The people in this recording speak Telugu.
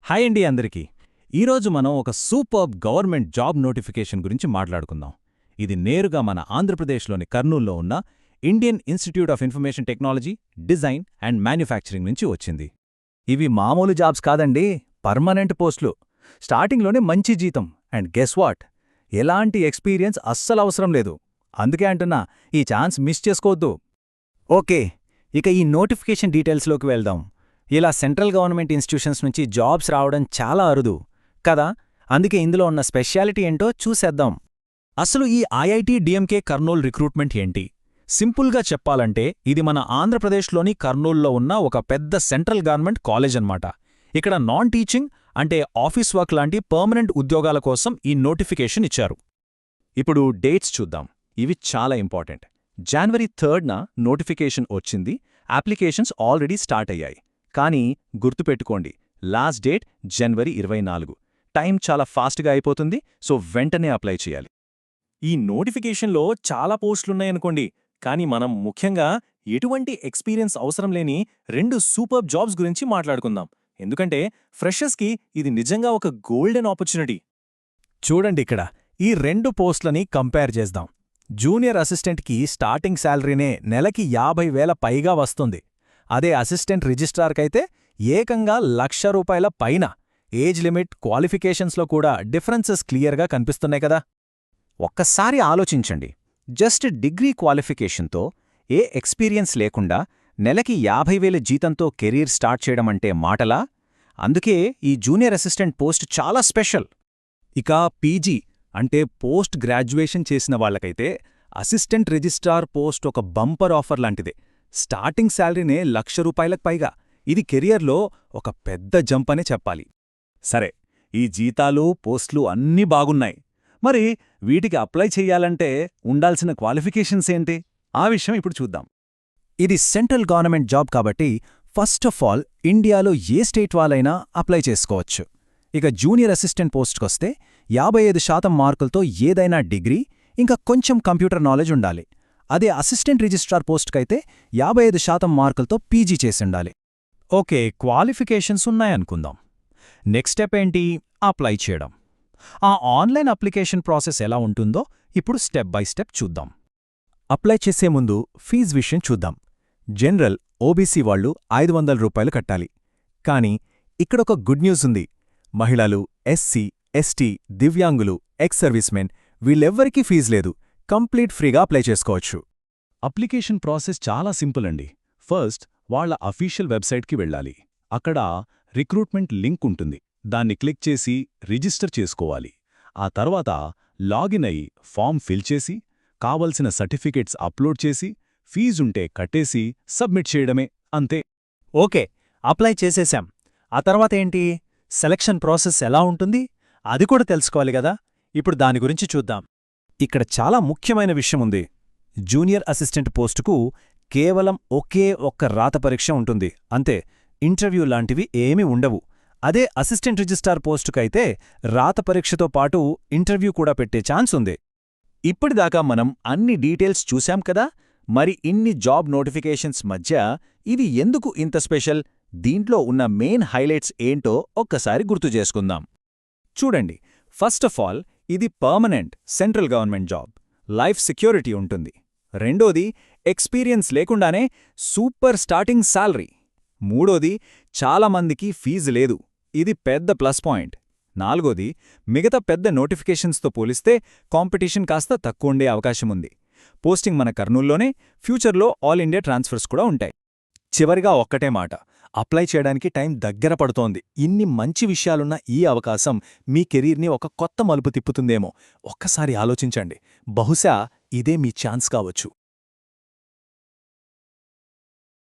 హాయ్ అండి అందరికీ. ఈరోజు మనం ఒక సూపర్బ్ గవర్నమెంట్ జాబ్ నోటిఫికేషన్ గురించి మాట్లాడుకుందాం. ఇది నేరుగా మన ఆంధ్రప్రదేశ్లోని కర్నూల్లో ఉన్న Indian institute of information technology, design and manufacturing నుంచి వచ్చింది. ఇవి మామూలు జాబ్స్ కాదండి, పర్మనెంట్ పోస్టులు. స్టార్టింగ్లోనే మంచి జీతం అండ్ గెస్ వాట్, ఎలాంటి ఎక్స్పీరియన్స్ అస్సలవసరం లేదు. అందుకే అంటున్నా, ఈ ఛాన్స్ మిస్ చేసుకోవద్దు. ఓకే, ఇక ఈ నోటిఫికేషన్ డీటెయిల్స్లోకి వెళ్దాం. ఇలా సెంట్రల్ గవర్నమెంట్ ఇన్స్టిట్యూషన్స్ నుంచి జాబ్స్ రావడం చాలా అరుదు కదా. అందుకే ఇందులో ఉన్న స్పెషాలిటీ ఏంటో చూసేద్దాం. అసలు ఈ ఐఐటి డిఎంకే కర్నూల్ రిక్రూట్మెంట్ ఏంటి? సింపుల్గా చెప్పాలంటే ఇది మన ఆంధ్రప్రదేశ్లోని కర్నూల్లో ఉన్న ఒక పెద్ద సెంట్రల్ గవర్నమెంట్ కాలేజ్ అన్నమాట. ఇక్కడ నాన్ టీచింగ్ అంటే ఆఫీస్ వర్క్ లాంటి పర్మనెంట్ ఉద్యోగాల కోసం ఈ నోటిఫికేషన్ ఇచ్చారు. ఇప్పుడు డేట్స్ చూద్దాం, ఇవి చాలా ఇంపార్టెంట్. జనవరి 3న నోటిఫికేషన్ వచ్చింది. అప్లికేషన్స్ ఆల్రెడీ స్టార్ట్ అయ్యాయి. కానీ గుర్తుపెట్టుకోండి, లాస్ట్ డేట్ జనవరి 24. టైం చాలా ఫాస్ట్గా అయిపోతుంది, సో వెంటనే అప్లై చేయాలి. ఈ నోటిఫికేషన్లో చాలా పోస్టులున్నాయనుకోండి, కానీ మనం ముఖ్యంగా ఎటువంటి ఎక్స్పీరియన్స్ అవసరం లేని 2 సూపర్బ్ జాబ్స్ గురించి మాట్లాడుకుందాం. ఎందుకంటే ఫ్రెషర్స్కి ఇది నిజంగా ఒక గోల్డెన్ ఆపర్చునిటీ. చూడండి, ఇక్కడ ఈ 2 పోస్టులని కంపేర్ చేద్దాం. జూనియర్ అసిస్టెంట్కి స్టార్టింగ్ శాలరీనే నెలకి 50,000 పైగా వస్తుంది. అదే అసిస్టెంట్ రిజిస్ట్రార్కైతే ఏకంగా ₹1,00,000 పైన. ఏజ్ లిమిట్, క్వాలిఫికేషన్స్లో కూడా డిఫరెన్సెస్ క్లియర్గా కనిపిస్తున్నాయి కదా. ఒక్కసారి ఆలోచించండి, జస్ట్ డిగ్రీ క్వాలిఫికేషన్తో, ఏ ఎక్స్పీరియన్స్ లేకుండా నెలకి 50,000 జీతంతో కెరీర్ స్టార్ట్ చేయడమంటే మాటలా? అందుకే ఈ జూనియర్ అసిస్టెంట్ పోస్ట్ చాలా స్పెషల్. ఇక పీజీ అంటే పోస్ట్ గ్రాడ్యుయేషన్ చేసిన వాళ్లకైతే అసిస్టెంట్ రిజిస్ట్రార్ పోస్ట్ ఒక బంపర్ ఆఫర్ లాంటిదే. స్టార్టింగ్ శాలరీనే ₹1,00,000 పైగా. ఇది కెరియర్లో ఒక పెద్ద జంప్ అనే చెప్పాలి. సరే, ఈ జీతాలు, పోస్టులు అన్నీ బాగున్నాయి. మరి వీటికి అప్లై చెయ్యాలంటే ఉండాల్సిన క్వాలిఫికేషన్స్ ఏంటి? ఆ విషయం ఇప్పుడు చూద్దాం. ఇది సెంట్రల్ గవర్నమెంట్ జాబ్ కాబట్టి ఫస్ట్ ఆఫ్ ఆల్ ఇండియాలో ఏ స్టేట్ వాళ్ళైనా అప్లై చేసుకోవచ్చు. ఇక జూనియర్ అసిస్టెంట్ పోస్ట్కొస్తే 55% మార్కులతో ఏదైనా డిగ్రీ, ఇంకా కొంచెం కంప్యూటర్ నాలెడ్జ్ ఉండాలి. అదే అసిస్టెంట్ రిజిస్ట్రార్ పోస్ట్కైతే 55% మార్కులతో పీజీ చేసిండాలి. ఓకే, క్వాలిఫికేషన్స్ ఉన్నాయనుకుందాం. నెక్స్ట్ స్టెప్ ఏంటి? అప్లై చేయడం. ఆ ఆన్లైన్ అప్లికేషన్ ప్రాసెస్ ఎలా ఉంటుందో ఇప్పుడు స్టెప్ బై స్టెప్ చూద్దాం. అప్లై చేసే ముందు ఫీజు విషయం చూద్దాం. జనరల్, ఓబీసీ వాళ్లు ₹500 కట్టాలి. కానీ ఇక్కడొక గుడ్ న్యూస్ ఉంది. మహిళలు, ఎస్సీ, ఎస్టీ, దివ్యాంగులు, ఎక్స్ సర్వీస్మెన్ వీళ్ళెవ్వరికీ ఫీజు లేదు. కంప్లీట్ ఫ్రీగా అప్లై చేసుకోవచ్చు. అప్లికేషన్ ప్రాసెస్ చాలా సింపుల్ అండి. ఫస్ట్ వాళ్ల అఫీషియల్ వెబ్సైట్కి వెళ్ళాలి. అక్కడ రిక్రూట్మెంట్ లింక్ ఉంటుంది. దాన్ని క్లిక్ చేసి రిజిస్టర్ చేసుకోవాలి. ఆ తర్వాత లాగిన్ అయి ఫామ్ ఫిల్ చేసి, కావలసిన సర్టిఫికేట్స్ అప్లోడ్ చేసి, ఫీజుంటే కట్టేసి సబ్మిట్ చేయడమే, అంతే. ఓకే, అప్లై చేసేశాం. ఆ తర్వాత ఏంటి? సెలక్షన్ ప్రాసెస్ ఎలా ఉంటుంది? అది కూడా తెలుసుకోవాలి కదా. ఇప్పుడు దాని గురించి చూద్దాం. ఇక్కడ చాలా ముఖ్యమైన విషయం ఉంది. జూనియర్ అసిస్టెంట్ పోస్టుకు కేవలం ఒకే ఒక్క రాత పరీక్ష ఉంటుంది, అంతే. ఇంటర్వ్యూ లాంటివి ఏమీ ఉండవు. అదే అసిస్టెంట్ రిజిస్ట్రార్ పోస్టుకైతే రాత పరీక్షతో పాటు ఇంటర్వ్యూ కూడా పెట్టే ఛాన్స్ ఉంది. ఇప్పటిదాకా మనం అన్ని డీటెయిల్స్ చూశాం కదా. మరి ఇన్ని జాబ్ నోటిఫికేషన్స్ మధ్య ఇది ఎందుకు ఇంత స్పెషల్? దీంట్లో ఉన్న మెయిన్ హైలైట్స్ ఏంటో ఒక్కసారి గుర్తు చేసుకుందాం. చూడండి, ఫస్ట్ ఆఫ్ ఆల్ ఇది permanent central government job, life security ఉంటుంది. రెండోది, ఎక్స్పీరియన్స్ లేకుండానే సూపర్ స్టార్టింగ్ శాలరీ. మూడోది, చాలామందికి ఫీజు లేదు. ఇది పెద్ద ప్లస్ పాయింట్. నాలుగోది, మిగతా పెద్ద నోటిఫికేషన్స్తో పోలిస్తే కాంపిటీషన్ కాస్త తక్కువ ఉండే అవకాశముంది. పోస్టింగ్ మన కర్నూల్లోనే, ఫ్యూచర్లో ఆల్ ఇండియా ట్రాన్స్ఫర్స్ కూడా ఉంటాయి. చివరిగా ఒక్కటే మాట, అప్లై చేయడానికి టైం దగ్గర పడుతోంది. ఇన్ని మంచి విషయాలున్న ఈ అవకాశం మీ కెరీర్ని ఒక కొత్త మలుపు తిప్పుతుందేమో. ఒక్కసారి ఆలోచించండి, బహుశా ఇదే మీ ఛాన్స్ కావచ్చు.